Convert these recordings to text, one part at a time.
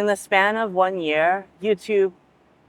In the span of 1 year, YouTube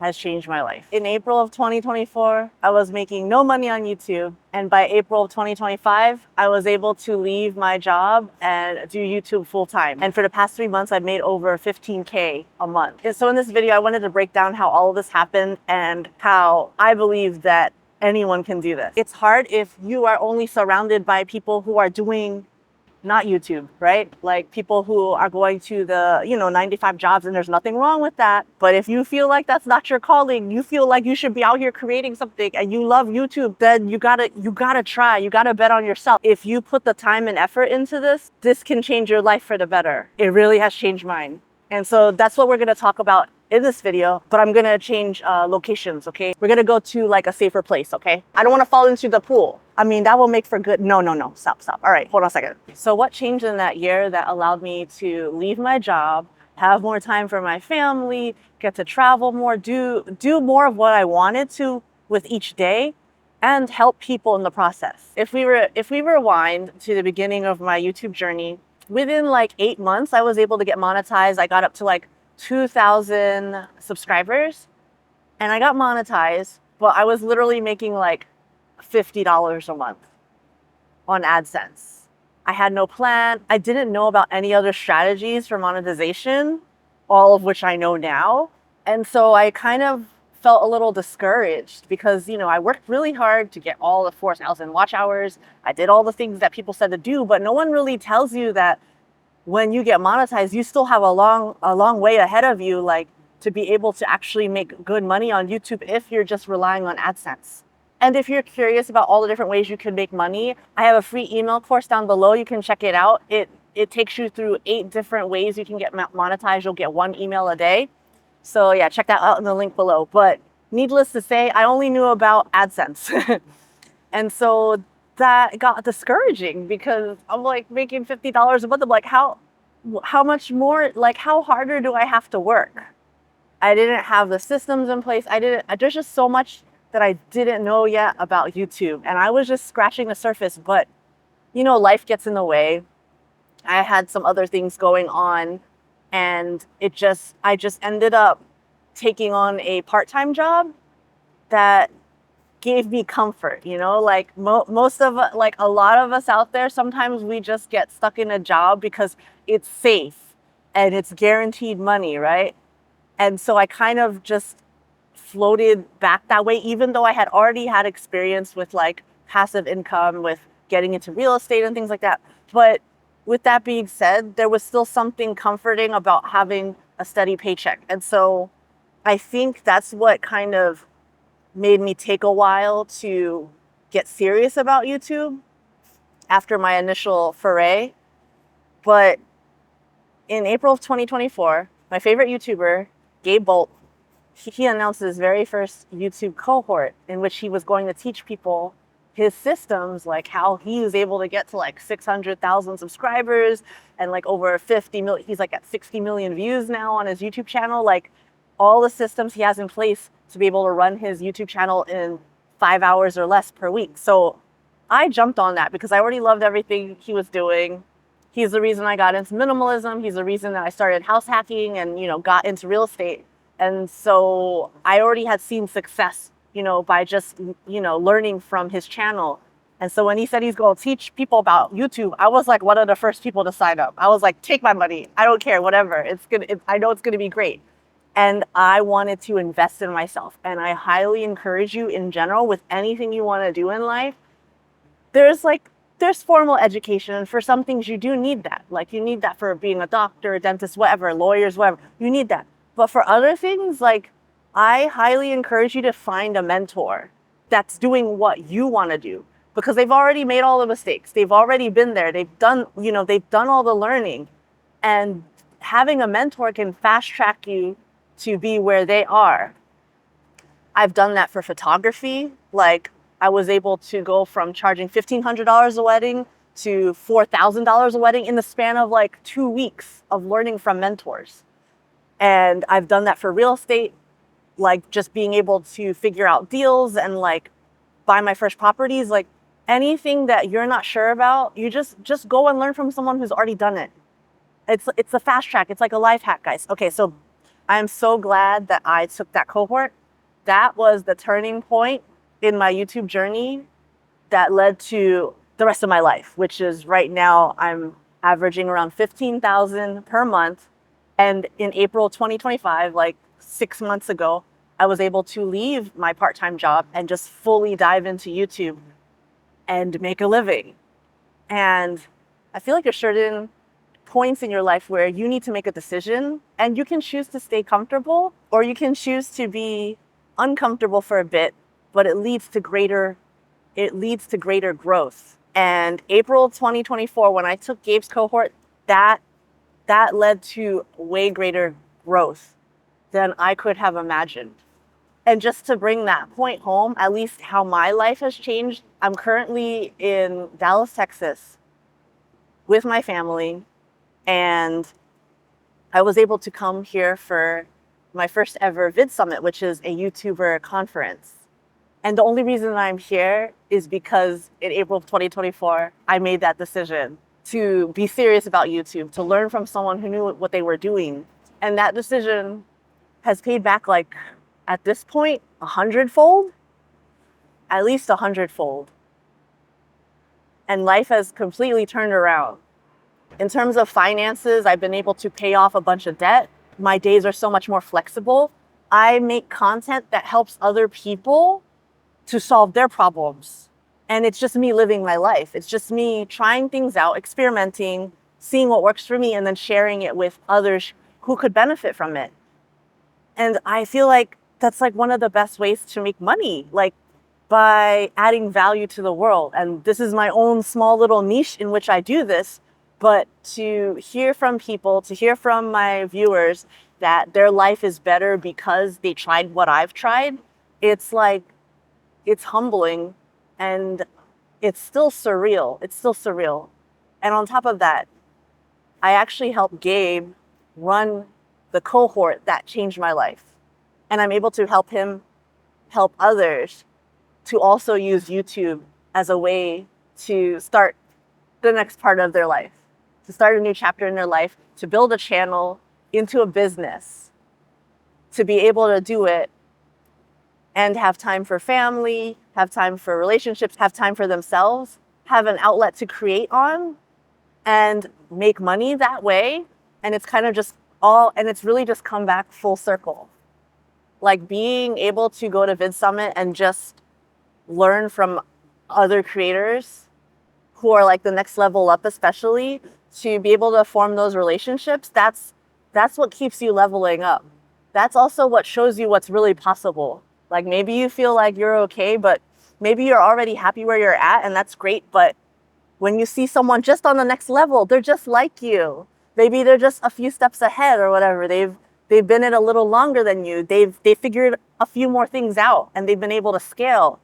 has changed my life. In April of 2024, I was making no money on YouTube. And by April of 2025, I was able to leave my job and do YouTube full time. And for the past 3 months, I've made over 15K a month. And so in this video, I wanted to break down how all of this happened and how I believe that anyone can do this. It's hard if you are only surrounded by people who are doing not YouTube, right? Like people who are going to the, 95 jobs, and there's nothing wrong with that. But if you feel like that's not your calling, you feel like you should be out here creating something and you love YouTube, then you gotta try, you gotta bet on yourself. If you put the time and effort into this, this can change your life for the better. It really has changed mine. And so that's what we're gonna talk about in this video, but I'm gonna change locations, okay? We're gonna go to like a safer place, okay? I don't wanna fall into the pool. I mean, that will make for good. No, stop. All right, hold on a second. So what changed in that year that allowed me to leave my job, have more time for my family, get to travel more, do more of what I wanted to with each day, and help people in the process? If we rewind to the beginning of my YouTube journey, within like 8 months, I was able to get monetized. I got up to like 2,000 subscribers and I got monetized, but I was literally making like $50 a month on AdSense. I had no plan. I didn't know about any other strategies for monetization, all of which I know now. And so I kind of felt a little discouraged because, I worked really hard to get all the 4,000 watch hours. I did all the things that people said to do, but no one really tells you that when you get monetized, you still have a long way ahead of you, like to be able to actually make good money on YouTube if you're just relying on AdSense. And if you're curious about all the different ways you can make money, I have a free email course down below. You can check it out. It takes you through 8 different ways you can get monetized. You'll get 1 email a day. So yeah, check that out in the link below. But needless to say, I only knew about AdSense. And so that got discouraging because I'm like making $50 a month. I'm like, how much more, like how harder do I have to work? I didn't have the systems in place. There's just so much that I didn't know yet about YouTube. And I was just scratching the surface, but life gets in the way. I had some other things going on and I just ended up taking on a part-time job that gave me comfort, like most of like a lot of us out there, sometimes we just get stuck in a job because it's safe and it's guaranteed money, right? And so I kind of just floated back that way, even though I had already had experience with like passive income, with getting into real estate and things like that. But with that being said, there was still something comforting about having a steady paycheck. And so I think that's what kind of made me take a while to get serious about YouTube after my initial foray. But in April of 2024, my favorite YouTuber, Gabe Bolt, he announced his very first YouTube cohort in which he was going to teach people his systems, like how he was able to get to like 600,000 subscribers and like over 50 million, he's like at 60 million views now on his YouTube channel, like all the systems he has in place to be able to run his YouTube channel in 5 hours or less per week. So I jumped on that because I already loved everything he was doing. He's the reason I got into minimalism. He's the reason that I started house hacking and, got into real estate. And so I already had seen success, by just, learning from his channel. And so when he said he's going to teach people about YouTube, I was like one of the first people to sign up. I was like, take my money. I don't care, whatever. I know it's going to be great. And I wanted to invest in myself. And I highly encourage you in general with anything you want to do in life. There's formal education. And for some things you do need that. Like you need that for being a doctor, a dentist, whatever, lawyers, whatever. You need that. But for other things, like I highly encourage you to find a mentor that's doing what you want to do because they've already made all the mistakes. They've already been there. They've done all the learning. And having a mentor can fast track you to be where they are. I've done that for photography. Like I was able to go from charging $1,500 a wedding to $4,000 a wedding in the span of like 2 weeks of learning from mentors. And I've done that for real estate, like just being able to figure out deals and like buy my first properties. Like anything that you're not sure about, you just go and learn from someone who's already done it. It's a fast track. It's like a life hack, guys. Okay, so I'm so glad that I took that cohort. That was the turning point in my YouTube journey that led to the rest of my life, which is right now I'm averaging around 15,000 per month. And in April 2025, like 6 months ago, I was able to leave my part-time job and just fully dive into YouTube and make a living. And I feel like there's certain points in your life where you need to make a decision, and you can choose to stay comfortable or you can choose to be uncomfortable for a bit, but it leads to greater growth. And April 2024, when I took Gabe's cohort, that led to way greater growth than I could have imagined. And just to bring that point home, at least how my life has changed, I'm currently in Dallas, Texas with my family, and I was able to come here for my first ever Vid Summit, which is a YouTuber conference. And the only reason I'm here is because in April of 2024, I made that decision to be serious about YouTube, to learn from someone who knew what they were doing. And that decision has paid back, like, at this point, 100-fold, at least 100-fold. And life has completely turned around. In terms of finances, I've been able to pay off a bunch of debt. My days are so much more flexible. I make content that helps other people to solve their problems. And it's just me living my life. It's just me trying things out, experimenting, seeing what works for me, and then sharing it with others who could benefit from it. And I feel like that's like one of the best ways to make money, like by adding value to the world. And this is my own small little niche in which I do this. But to hear from people, to hear from my viewers that their life is better because they tried what I've tried, it's like, it's humbling, and it's still surreal. It's still surreal. And on top of that, I actually helped Gabe run the cohort that changed my life. And I'm able to help him help others to also use YouTube as a way to start the next part of their life, to start a new chapter in their life, to build a channel into a business, to be able to do it and have time for family, have time for relationships, have time for themselves, have an outlet to create on, and make money that way. And it's kind of just and it's really just come back full circle. Like being able to go to Vid Summit and just learn from other creators who are like the next level up, especially to be able to form those relationships, that's what keeps you leveling up. That's also what shows you what's really possible. Like maybe you feel like you're okay, but maybe you're already happy where you're at, and that's great. But when you see someone just on the next level, they're just like you. Maybe they're just a few steps ahead or whatever. They've been it a little longer than you. They figured a few more things out, and they've been able to scale.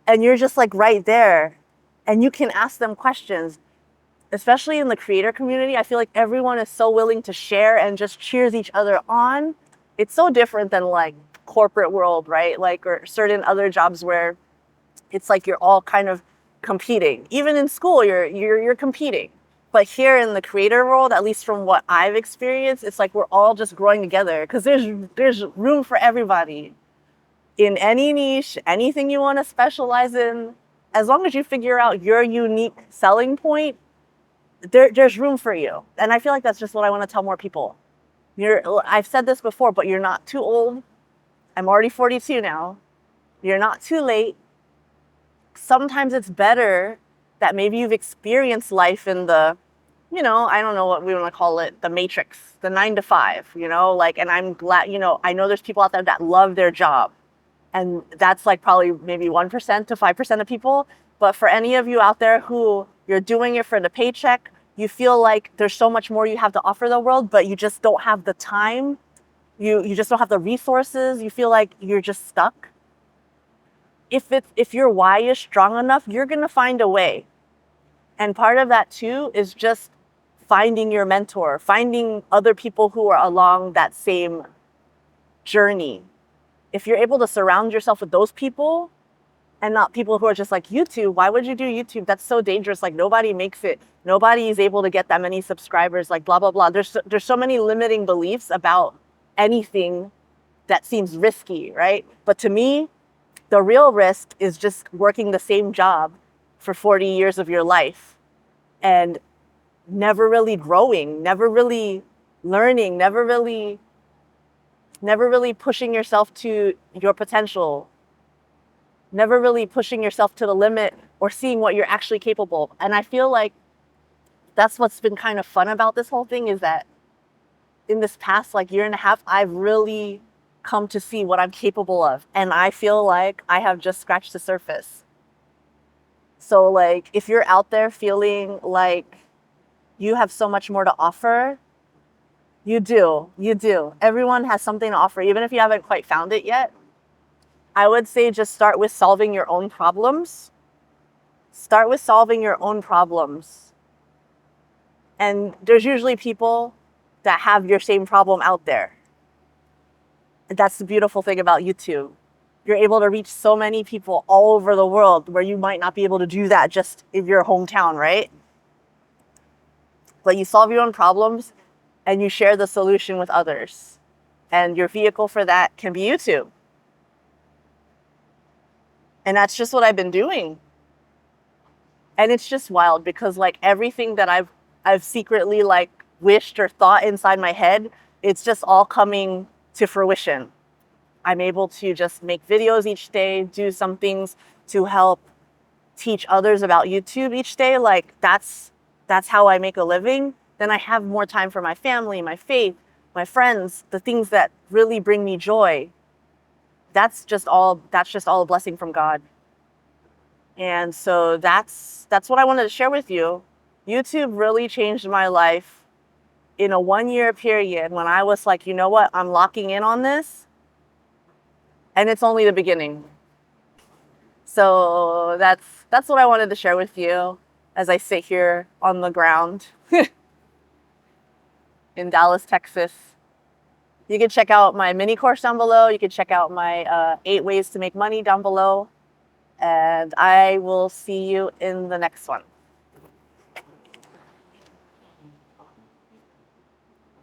And you're just like right there, and you can ask them questions. Especially in the creator community, I feel like everyone is so willing to share and just cheers each other on. It's so different than like corporate world, right? Like, or certain other jobs where it's like you're all kind of competing. Even in school, you're competing. But here in the creator world, at least from what I've experienced, it's like we're all just growing together because there's room for everybody. In any niche, anything you want to specialize in, as long as you figure out your unique selling point, there's room for you. And I feel like that's just what I want to tell more people. I've said this before, but you're not too old. I'm already 42 now. You're not too late. Sometimes it's better that maybe you've experienced life in the, I don't know what we want to call it, the matrix, the 9 to 5, like, and I'm glad, I know there's people out there that love their job. And that's like probably maybe 1% to 5% of people. But for any of you out there who you're doing it for the paycheck, you feel like there's so much more you have to offer the world, but you just don't have the time. You just don't have the resources. You feel like you're just stuck. If your why is strong enough, you're going to find a way. And part of that too is just finding your mentor, finding other people who are along that same journey. If you're able to surround yourself with those people, and not people who are just like, YouTube, why would you do YouTube? That's so dangerous. Like, nobody makes it. Nobody is able to get that many subscribers, like blah, blah, blah. There's so many limiting beliefs about anything that seems risky, right? But to me, the real risk is just working the same job for 40 years of your life and never really growing, never really learning, never really pushing yourself to your potential, never really pushing yourself to the limit or seeing what you're actually capable of. And I feel like that's what's been kind of fun about this whole thing, is that in this past like year and a half, I've really come to see what I'm capable of. And I feel like I have just scratched the surface. So like, if you're out there feeling like you have so much more to offer, you do. Everyone has something to offer, even if you haven't quite found it yet. I would say just start with solving your own problems. Start with solving your own problems. And there's usually people that have your same problem out there. That's the beautiful thing about YouTube. You're able to reach so many people all over the world where you might not be able to do that just in your hometown, right? But you solve your own problems and you share the solution with others. And your vehicle for that can be YouTube. And that's just what I've been doing. And it's just wild because like everything that I've secretly like wished or thought inside my head, it's just all coming to fruition. I'm able to just make videos each day, do some things to help teach others about YouTube each day. Like that's how I make a living. Then I have more time for my family, my faith, my friends, the things that really bring me joy. That's just all a blessing from God. And so that's what I wanted to share with you. YouTube really changed my life in a 1-year period when I was like, you know what, I'm locking in on this. And it's only the beginning. So that's what I wanted to share with you as I sit here on the ground in Dallas, Texas. You can check out my mini course down below. You can check out my 8 ways to make money down below. And I will see you in the next one.